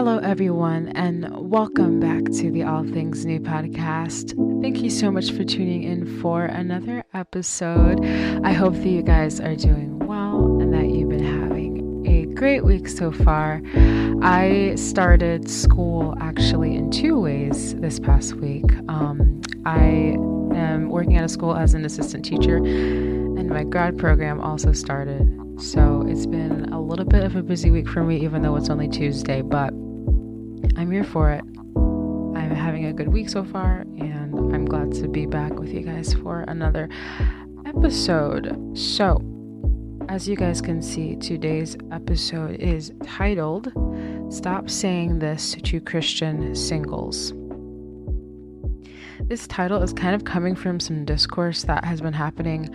Hello, everyone, and welcome back to the All Things New podcast. Thank you so much for tuning in for another episode. I hope that you guys are doing well and that you've been having a great week so far. I started school actually in two ways this past week. I am working at a school as an assistant teacher, and my grad program also started. So it's been a little bit of a busy week for me, even though it's only Tuesday, but I'm here for it. I'm having a good week so far, and I'm glad to be back with you guys for another episode. So, as you guys can see, today's episode is titled, Stop Saying This to Christian Singles. This title is kind of coming from some discourse that has been happening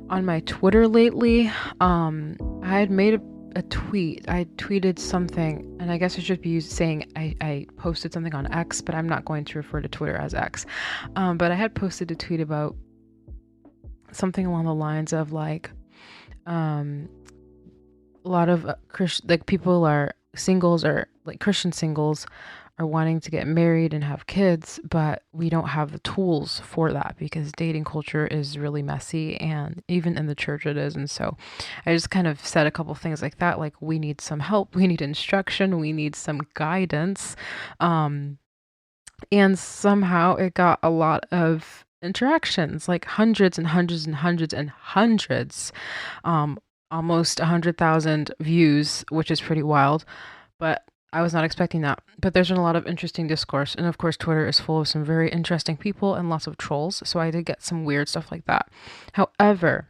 on my Twitter lately. I had made a tweet. I tweeted something, and I guess I should be saying I posted something on X, but I'm not going to refer to Twitter as X. But I had posted a tweet about something along the lines of like, a lot of people are singles, or like Christian singles are wanting to get married and have kids, but we don't have the tools for that because dating culture is really messy, and even in the church it is. And so I just kind of said a couple things like that, like we need some help, we need instruction, we need some guidance. And somehow it got a lot of interactions, like hundreds and hundreds and hundreds and hundreds, almost 100,000 views, which is pretty wild. But I was not expecting that. But there's been a lot of interesting discourse. And of course, Twitter is full of some very interesting people and lots of trolls. So I did get some weird stuff like that. However,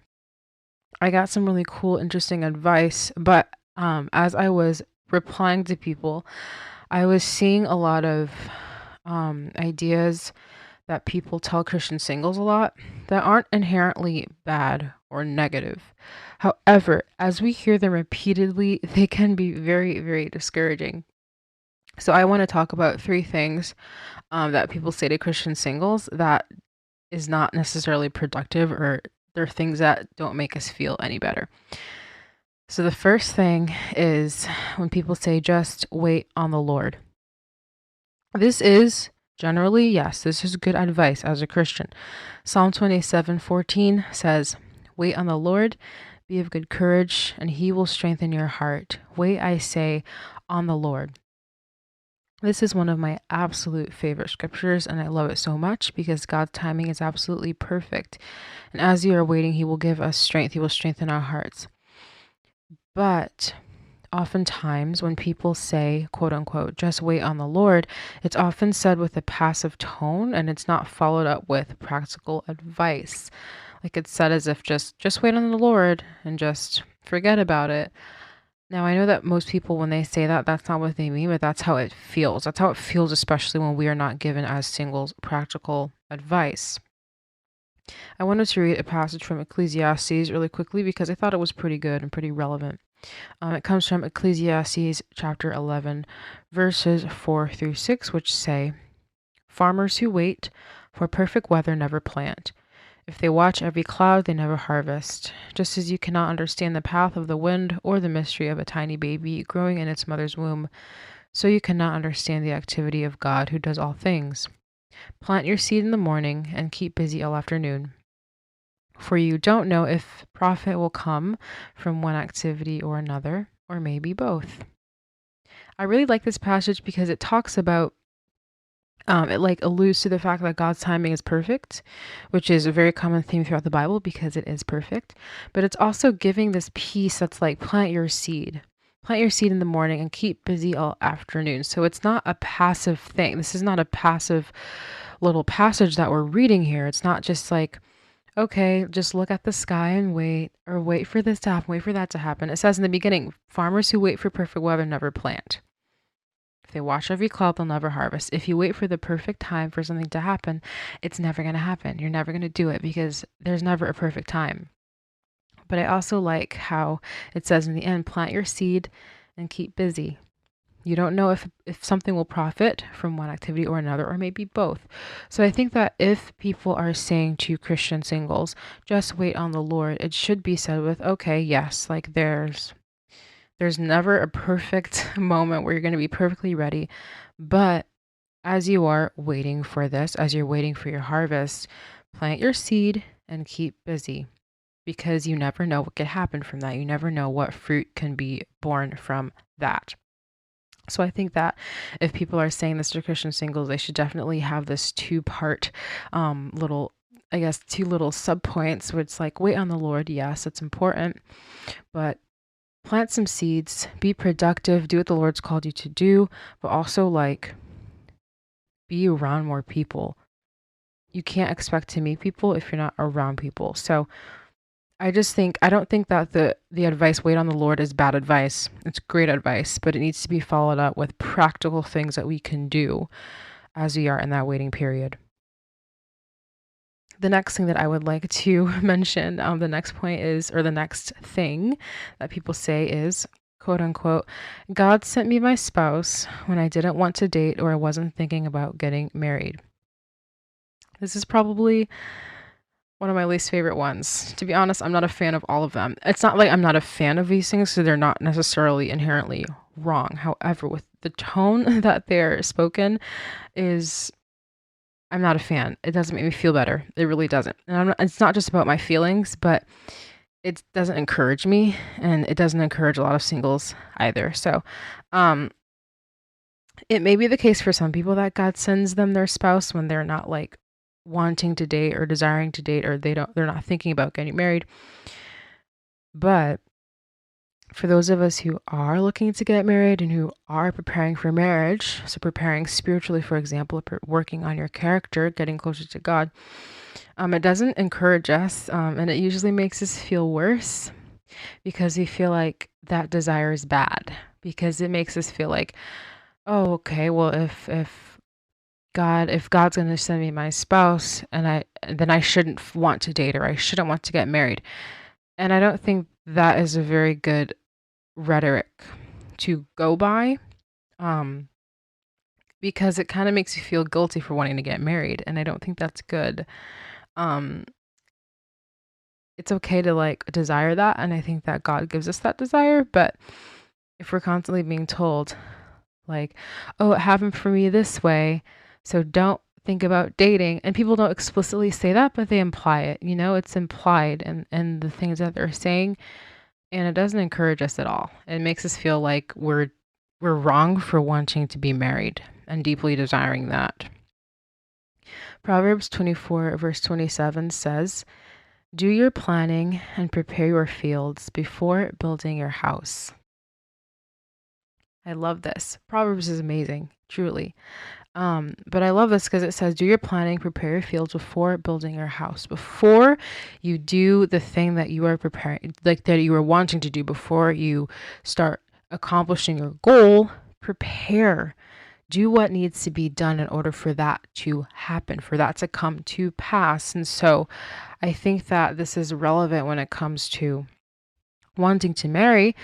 I got some really cool, interesting advice. But as I was replying to people, I was seeing a lot of ideas that people tell Christian singles a lot that aren't inherently bad or negative. However, as we hear them repeatedly, they can be very, very discouraging. So I want to talk about three things that people say to Christian singles that is not necessarily productive, or they're things that don't make us feel any better. So the first thing is when people say, just wait on the Lord. This is generally, yes, this is good advice as a Christian. Psalm 27:14 says, wait on the Lord, be of good courage, and he will strengthen your heart. Wait, I say, on the Lord. This is one of my absolute favorite scriptures, and I love it so much because God's timing is absolutely perfect. And as you are waiting, he will give us strength. He will strengthen our hearts. But oftentimes when people say, quote unquote, just wait on the Lord, it's often said with a passive tone, and it's not followed up with practical advice. Like it's said as if just wait on the Lord and just forget about it. Now, I know that most people, when they say that, that's not what they mean, but that's how it feels. That's how it feels, especially when we are not given as singles practical advice. I wanted to read a passage from Ecclesiastes really quickly because I thought it was pretty good and pretty relevant. It comes from Ecclesiastes chapter 11, verses 4-6, which say, farmers who wait for perfect weather never plant. If they watch every cloud, they never harvest. Just as you cannot understand the path of the wind or the mystery of a tiny baby growing in its mother's womb, so you cannot understand the activity of God who does all things. Plant your seed in the morning and keep busy all afternoon. For you don't know if profit will come from one activity or another, or maybe both. I really like this passage because it talks about it like alludes to the fact that God's timing is perfect, which is a very common theme throughout the Bible because it is perfect. But it's also giving this piece that's like plant your seed. Plant your seed in the morning and keep busy all afternoon. So it's not a passive thing. This is not a passive little passage that we're reading here. It's not just like, okay, just look at the sky and wait, or wait for this to happen, wait for that to happen. It says in the beginning, farmers who wait for perfect weather never plant. If they watch every cloud, they'll never harvest. If you wait for the perfect time for something to happen, it's never going to happen. You're never going to do it because there's never a perfect time. But I also like how it says in the end, plant your seed and keep busy. You don't know if something will profit from one activity or another, or maybe both. So I think that if people are saying to Christian singles, just wait on the Lord, it should be said with, okay, yes, like there's There's never a perfect moment where you're going to be perfectly ready. But as you are waiting for this, as you're waiting for your harvest, plant your seed and keep busy because you never know what could happen from that. You never know what fruit can be born from that. So I think that if people are saying this to Christian singles, they should definitely have this two-part little, I guess, two little subpoints where it's like, wait on the Lord. Yes, it's important, but plant some seeds, be productive, do what the Lord's called you to do, but also like be around more people. You can't expect to meet people if you're not around people. So I don't think that the advice wait on the Lord is bad advice. It's great advice, but it needs to be followed up with practical things that we can do as we are in that waiting period. The next thing that I would like to mention, the next point is, or the next thing that people say is, quote unquote, God sent me my spouse when I didn't want to date or I wasn't thinking about getting married. This is probably one of my least favorite ones. To be honest, I'm not a fan of all of them. It's not like I'm not a fan of these things, so they're not necessarily inherently wrong. However, with the tone that they're spoken is I'm not a fan. It doesn't make me feel better. It really doesn't. And it's not just about my feelings, but it doesn't encourage me and it doesn't encourage a lot of singles either. So, um it may be the case for some people that God sends them their spouse when they're not like wanting to date or desiring to date or they're not thinking about getting married. But for those of us who are looking to get married and who are preparing for marriage, so preparing spiritually, for example, working on your character, getting closer to God, it doesn't encourage us, and it usually makes us feel worse because we feel like that desire is bad because it makes us feel like, oh, okay, well, if God's going to send me my spouse and then I shouldn't want to date or I shouldn't want to get married. And I don't think that is a very good rhetoric to go by, um, because it kind of makes you feel guilty for wanting to get married, and I don't think that's good. Um, it's okay to like desire that, and I think that God gives us that desire, but if we're constantly being told like, "Oh, it happened for me this way, so don't think about dating." And people don't explicitly say that, but they imply it, it's implied and the things that they're saying, and it doesn't encourage us at all. It makes us feel like we're wrong for wanting to be married and deeply desiring that. Proverbs 24 verse 27 says, "Do your planning and prepare your fields before building your house." I love this. Proverbs is amazing, truly. But I love this because it says, do your planning, prepare your fields before building your house. Before you do the thing that you are preparing, like that you are wanting to do, before you start accomplishing your goal, prepare. Do what needs to be done in order for that to happen, for that to come to pass. And so I think that this is relevant when it comes to wanting to marry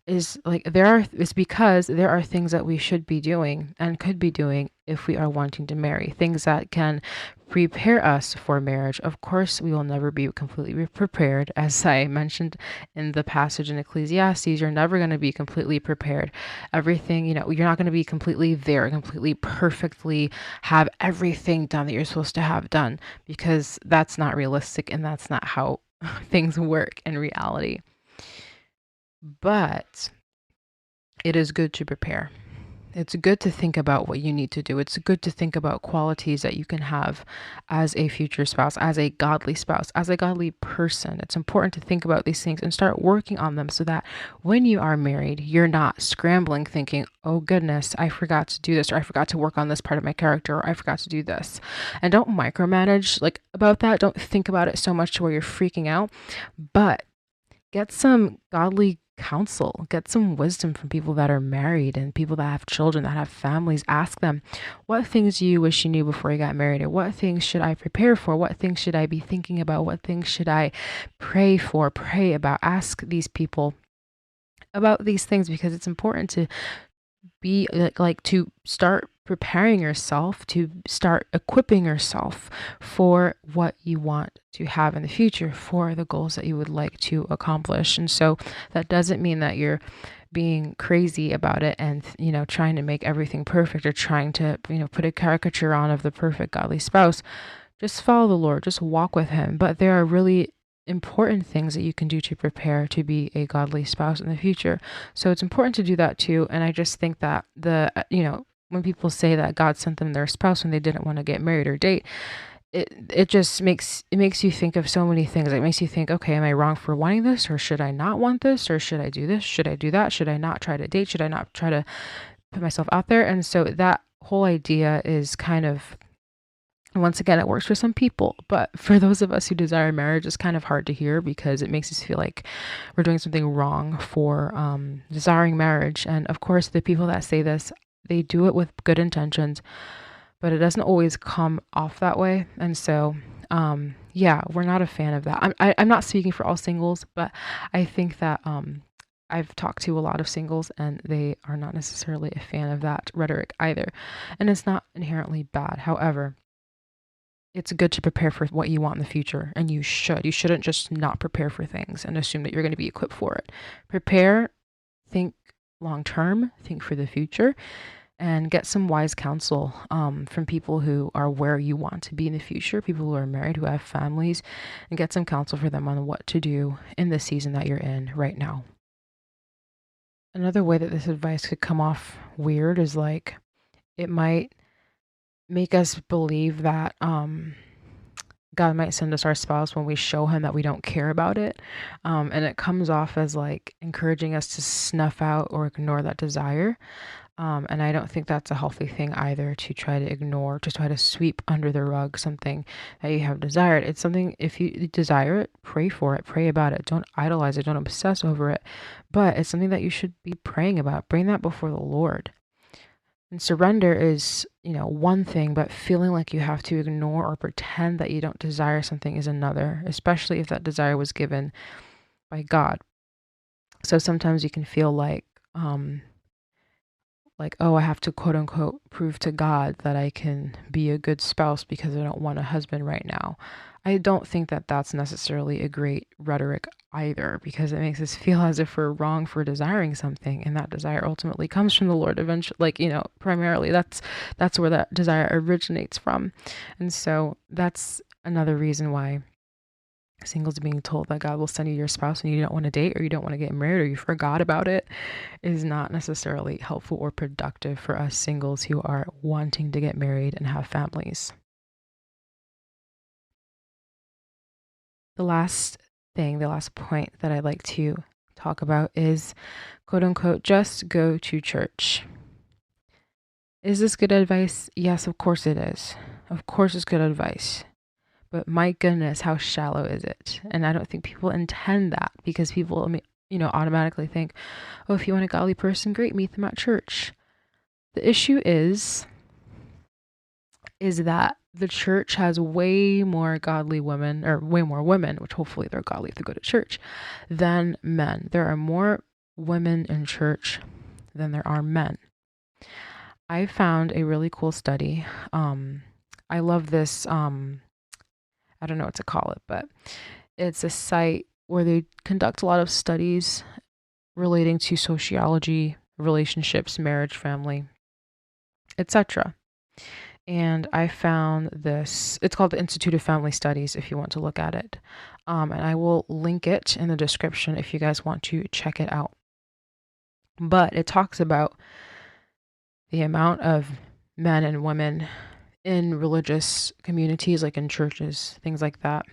is like it's because there are things that we should be doing and could be doing if we are wanting to marry, things that can prepare us for marriage. Of course, we will never be completely prepared. As I mentioned in the passage in Ecclesiastes, you're never going to be completely prepared. Everything, you're not going to be completely there, completely perfectly have everything done that you're supposed to have done, because that's not realistic and that's not how things work in reality. But it is good to prepare. It's good to think about what you need to do. It's good to think about qualities that you can have as a future spouse, as a godly spouse, as a godly person. It's important to think about these things and start working on them so that when you are married, you're not scrambling thinking, oh goodness, I forgot to do this, or I forgot to work on this part of my character, or I forgot to do this. And don't micromanage like about that. Don't think about it so much to where you're freaking out, but get some godly counsel, get some wisdom from people that are married and people that have children, that have families. Ask them, what things do you wish you knew before you got married? Or what things should I prepare for? What things should I be thinking about? What things should I pray for, pray about? Ask these people about these things, because it's important to be like to start preparing yourself, to start equipping yourself for what you want to have in the future, for the goals that you would like to accomplish. And so that doesn't mean that you're being crazy about it and, trying to make everything perfect or trying to, put a caricature on of the perfect godly spouse. Just follow the Lord, just walk with Him. But there are really important things that you can do to prepare to be a godly spouse in the future. So it's important to do that too. And I just think that when people say that God sent them their spouse when they didn't want to get married or date, it just makes you think of so many things. It makes you think, okay, am I wrong for wanting this, or should I not want this, or should I do this? Should I do that? Should I not try to date? Should I not try to put myself out there? And so that whole idea is kind of, once again, it works for some people, but for those of us who desire marriage, it's kind of hard to hear because it makes us feel like we're doing something wrong for desiring marriage. And of course, the people that say this, they do it with good intentions, but it doesn't always come off that way. And so, yeah, we're not a fan of that. I'm not speaking for all singles, but I think that I've talked to a lot of singles and they are not necessarily a fan of that rhetoric either. And it's not inherently bad. However, it's good to prepare for what you want in the future, and you should. You shouldn't just not prepare for things and assume that you're going to be equipped for it. Prepare, think long term, think for the future, and get some wise counsel from people who are where you want to be in the future, people who are married, who have families, and get some counsel for them on what to do in the season that you're in right now. Another way that this advice could come off weird is like it might make us believe that God might send us our spouse when we show him that we don't care about it. And it comes off as like encouraging us to snuff out or ignore that desire. And I don't think that's a healthy thing either, to try to ignore, to try to sweep under the rug something that you have desired. It's something, if you desire it, pray for it, pray about it. Don't idolize it, don't obsess over it. But it's something that you should be praying about. Bring that before the Lord. And surrender is, one thing, but feeling like you have to ignore or pretend that you don't desire something is another, especially if that desire was given by God. So sometimes you can feel like, oh, I have to quote unquote prove to God that I can be a good spouse because I don't want a husband right now. I don't think that that's necessarily a great rhetoric either, because it makes us feel as if we're wrong for desiring something, and that desire ultimately comes from the Lord eventually, primarily that's where that desire originates from. And so that's another reason why singles being told that God will send you your spouse and you don't want to date or you don't want to get married or you forgot about it is not necessarily helpful or productive for us singles who are wanting to get married and have families. The last point that I'd like to talk about is, quote unquote, just go to church. Is this good advice? Yes, of course it is. Of course it's good advice. But my goodness, how shallow is it? And I don't think people intend that, because people, automatically think, oh, if you want a godly person, great, meet them at church. The issue is that the church has way more godly women, or way more women, which hopefully they're godly if they go to church, than men. There are more women in church than there are men. I found a really cool study. I love this, I don't know what to call it, but it's a site where they conduct a lot of studies relating to sociology, relationships, marriage, family, etc. And I found this, it's called the Institute of Family Studies if you want to look at it. And I will link it in the description if you guys want to check it out. But it talks about the amount of men and women in religious communities, like in churches, things like that,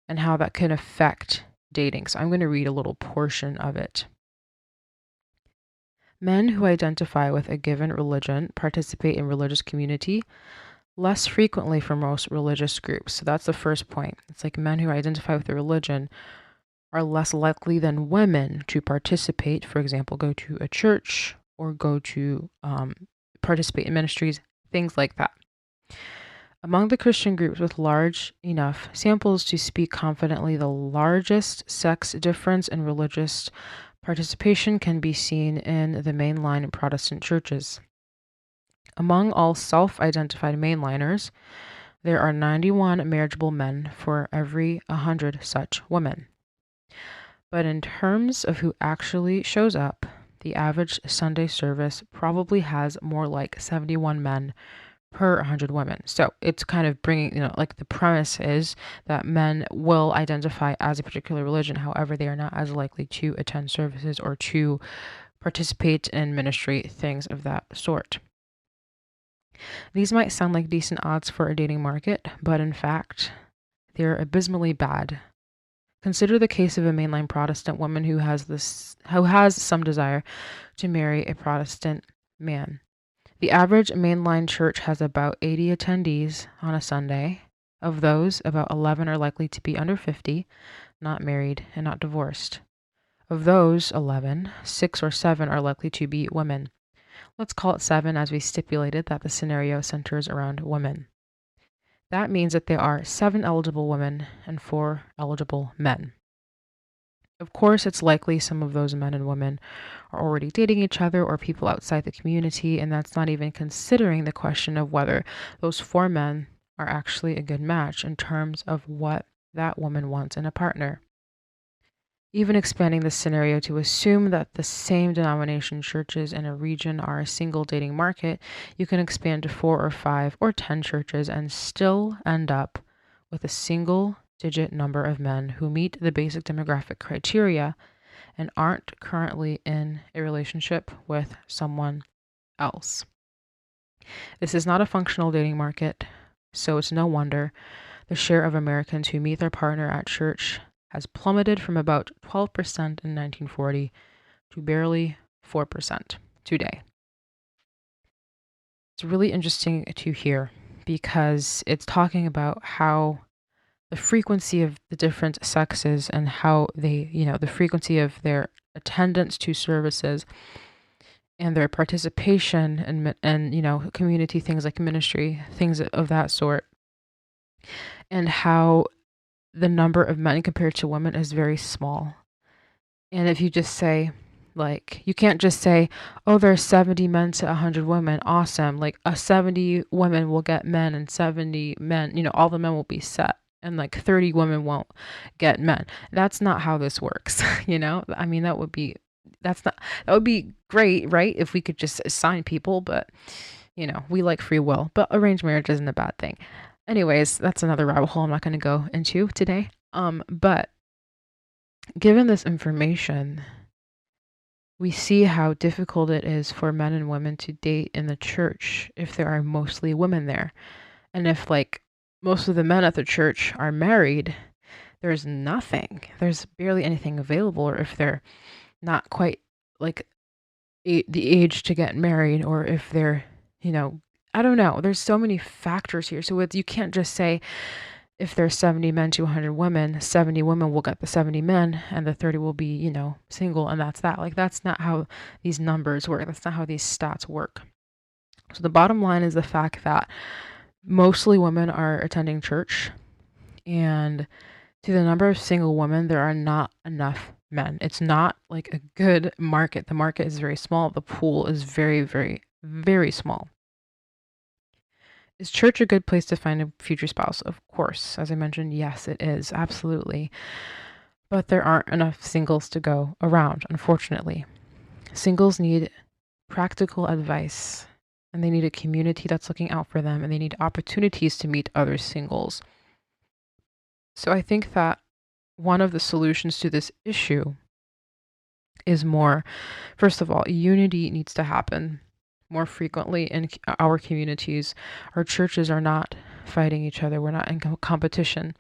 and how that can affect dating. So I'm going to read a little portion of it. Men who identify with a given religion participate in religious community less frequently for most religious groups. So that's the first point. It's like men who identify with a religion are less likely than women to participate, for example, go to a church or go to participate in ministries, things like that. Among the Christian groups with large enough samples to speak confidently, the largest sex difference in religious participation can be seen in the mainline Protestant churches. Among all self-identified mainliners, there are 91 marriageable men for every 100 such women. But in terms of who actually shows up, the average Sunday service probably has more like 71 men per 100 women. So it's kind of bringing, like the premise is that men will identify as a particular religion. However, they are not as likely to attend services or to participate in ministry, things of that sort. These might sound like decent odds for a dating market, but in fact, they're abysmally bad. Consider the case of a mainline Protestant woman who has some desire to marry a Protestant man. The average mainline church has about 80 attendees on a Sunday. Of those, about 11 are likely to be under 50, not married, and not divorced. Of those 11, 6 or 7 are likely to be women. Let's call it 7 as we stipulated that the scenario centers around women. That means that there are 7 eligible women and 4 eligible men. Of course, it's likely some of those men and women are already dating each other or people outside the community, and that's not even considering the question of whether those 4 men are actually a good match in terms of what that woman wants in a partner. Even expanding the scenario to assume that the same denomination churches in a region are a single dating market, you can expand to 4 or 5 or 10 churches and still end up with a single digit number of men who meet the basic demographic criteria and aren't currently in a relationship with someone else. This is not a functional dating market, so it's no wonder the share of Americans who meet their partner at church has plummeted from about 12% in 1940 to barely 4% today. It's really interesting to hear because it's talking about how the frequency of the different sexes and how they, the frequency of their attendance to services and their participation and community things like ministry, things of that sort, and how the number of men compared to women is very small. And if you just say, like, you can't just say, oh, there's 70 men to 100 women, awesome. Like, 70 women will get men and 70 men, all the men will be set. And like 30 women won't get men. That's not how this works, I mean, that would be great, right? If we could just assign people, but, we like free will. But arranged marriage isn't a bad thing. Anyways, that's another rabbit hole I'm not going to go into today. But given this information, we see how difficult it is for men and women to date in the church if there are mostly women there. And if like most of the men at the church are married, there's nothing. There's barely anything available, or if they're not quite like the age to get married, or if they're, I don't know. There's so many factors here. So you can't just say if there's 70 men to 100 women, 70 women will get the 70 men and the 30 will be, single, and that's that. Like, that's not how these numbers work. That's not how these stats work. So the bottom line is the fact that mostly women are attending church, and to the number of single women, there are not enough men. It's not like a good market. The market is very small. The pool is very, very, very small. Is church a good place to find a future spouse? Of course. As I mentioned, yes, it is. Absolutely. But there aren't enough singles to go around, unfortunately. Singles need practical advice, and they need a community that's looking out for them, and they need opportunities to meet other singles. So I think that one of the solutions to this issue is more, first of all, unity needs to happen more frequently in our communities. Our churches are not fighting each other. We're not in competition.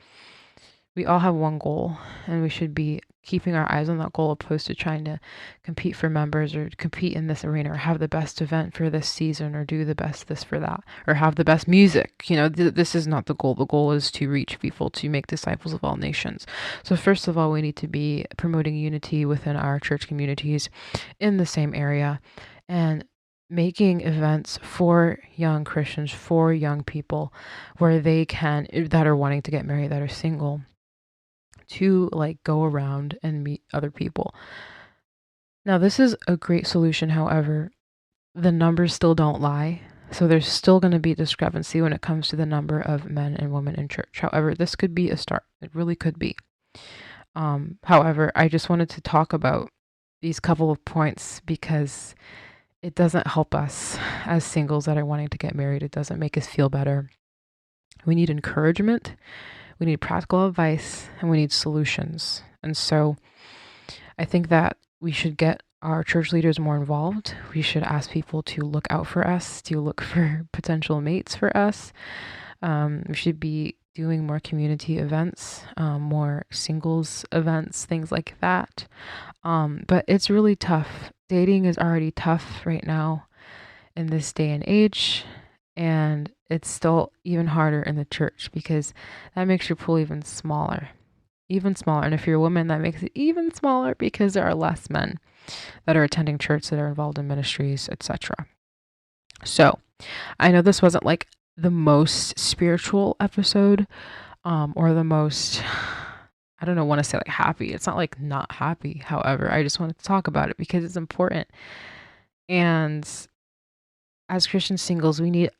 We all have one goal, and we should be keeping our eyes on that goal opposed to trying to compete for members or compete in this arena or have the best event for this season or do the best this for that or have the best music. This is not the goal. The goal is to reach people, to make disciples of all nations. So first of all, we need to be promoting unity within our church communities in the same area and making events for young Christians, for young people where they can, that are wanting to get married, that are single, to like go around and meet other people. Now, this is a great solution. However, the numbers still don't lie. So there's still going to be discrepancy when it comes to the number of men and women in church. However, this could be a start. It really could be. However, I just wanted to talk about these couple of points because it doesn't help us as singles that are wanting to get married. It doesn't make us feel better. We need encouragement, we need practical advice, and we need solutions. And so I think that we should get our church leaders more involved. We should ask people to look out for us, to look for potential mates for us. We should be doing more community events, more singles events, things like that. But it's really tough. Dating is already tough right now in this day and age. And it's still even harder in the church because that makes your pool even smaller. Even smaller. And if you're a woman, that makes it even smaller because there are less men that are attending church, that are involved in ministries, etc. So I know this wasn't like the most spiritual episode, or the most, I don't know, want to say like happy. It's not like not happy. However, I just wanted to talk about it because it's important. And as Christian singles, we need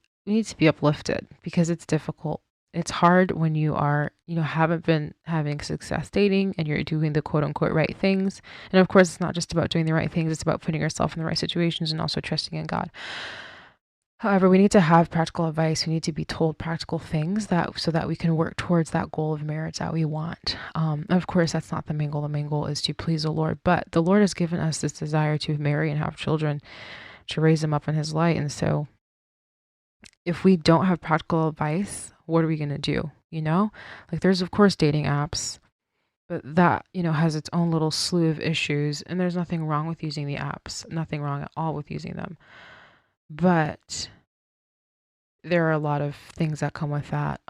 to be uplifted because it's difficult. It's hard when you are, haven't been having success dating and you're doing the quote unquote right things. And of course, it's not just about doing the right things, it's about putting yourself in the right situations and also trusting in God. However, we need to have practical advice. We need to be told practical things so that we can work towards that goal of marriage that we want. Of course, that's not the main goal. The main goal is to please the Lord. But the Lord has given us this desire to marry and have children, to raise them up in His light. And so if we don't have practical advice, what are we going to do? Like there's, of course, dating apps, but that, has its own little slew of issues. And there's nothing wrong with using the apps, nothing wrong at all with using them. But there are a lot of things that come with that.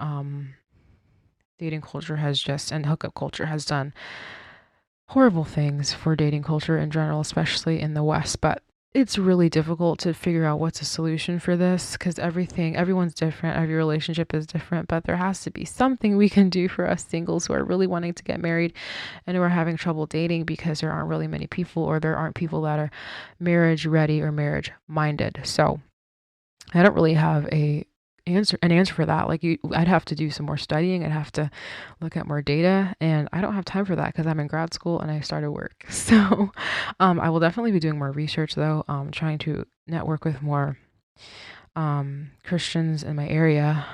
Dating culture and hookup culture has done horrible things for dating culture in general, especially in the West. But it's really difficult to figure out what's a solution for this because everyone's different. Every relationship is different, but there has to be something we can do for us singles who are really wanting to get married and who are having trouble dating because there aren't really many people, or there aren't people that are marriage ready or marriage minded. So I don't really have an answer for that. Like I'd have to do some more studying. I'd have to look at more data, and I don't have time for that because I'm in grad school and I started work. So, I will definitely be doing more research though. Trying to network with more Christians in my area.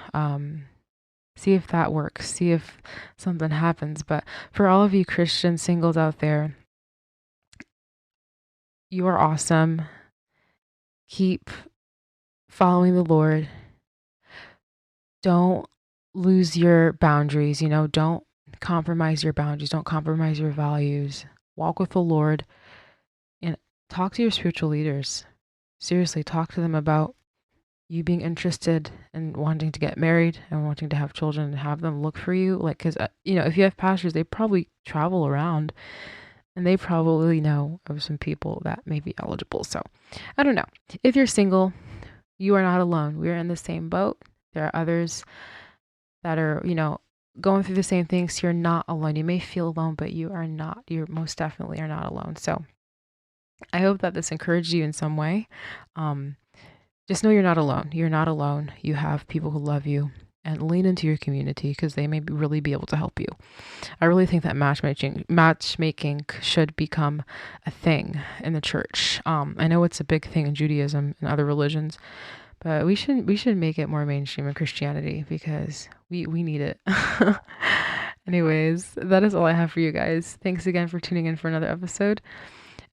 See if that works. See if something happens. But for all of you Christian singles out there, you are awesome. Keep following the Lord. Don't lose your boundaries, don't compromise your boundaries, don't compromise your values. Walk with the Lord and talk to your spiritual leaders. Seriously, talk to them about you being interested in wanting to get married and wanting to have children and have them look for you. Like, because, if you have pastors, they probably travel around and they probably know of some people that may be eligible. So I don't know. If you're single, you are not alone. We're in the same boat. There are others that are, going through the same things. You're not alone. You may feel alone, but you are not. You most definitely are not alone. So I hope that this encouraged you in some way. Just know you're not alone. You're not alone. You have people who love you, and lean into your community because they may really be able to help you. I really think that matchmaking should become a thing in the church. I know it's a big thing in Judaism and other religions, but we should make it more mainstream in Christianity because we need it. Anyways, that is all I have for you guys. Thanks again for tuning in for another episode.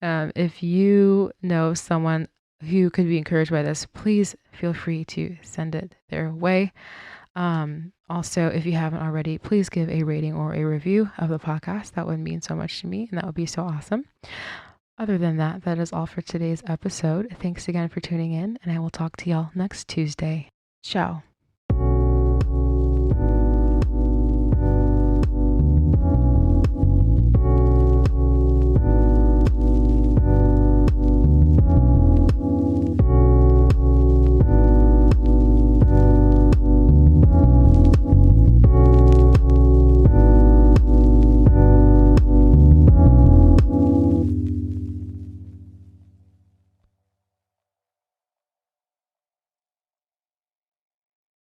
If you know someone who could be encouraged by this, please feel free to send it their way. Also, if you haven't already, please give a rating or a review of the podcast. That would mean so much to me, and that would be so awesome. Other than that, that is all for today's episode. Thanks again for tuning in, and I will talk to y'all next Tuesday. Ciao.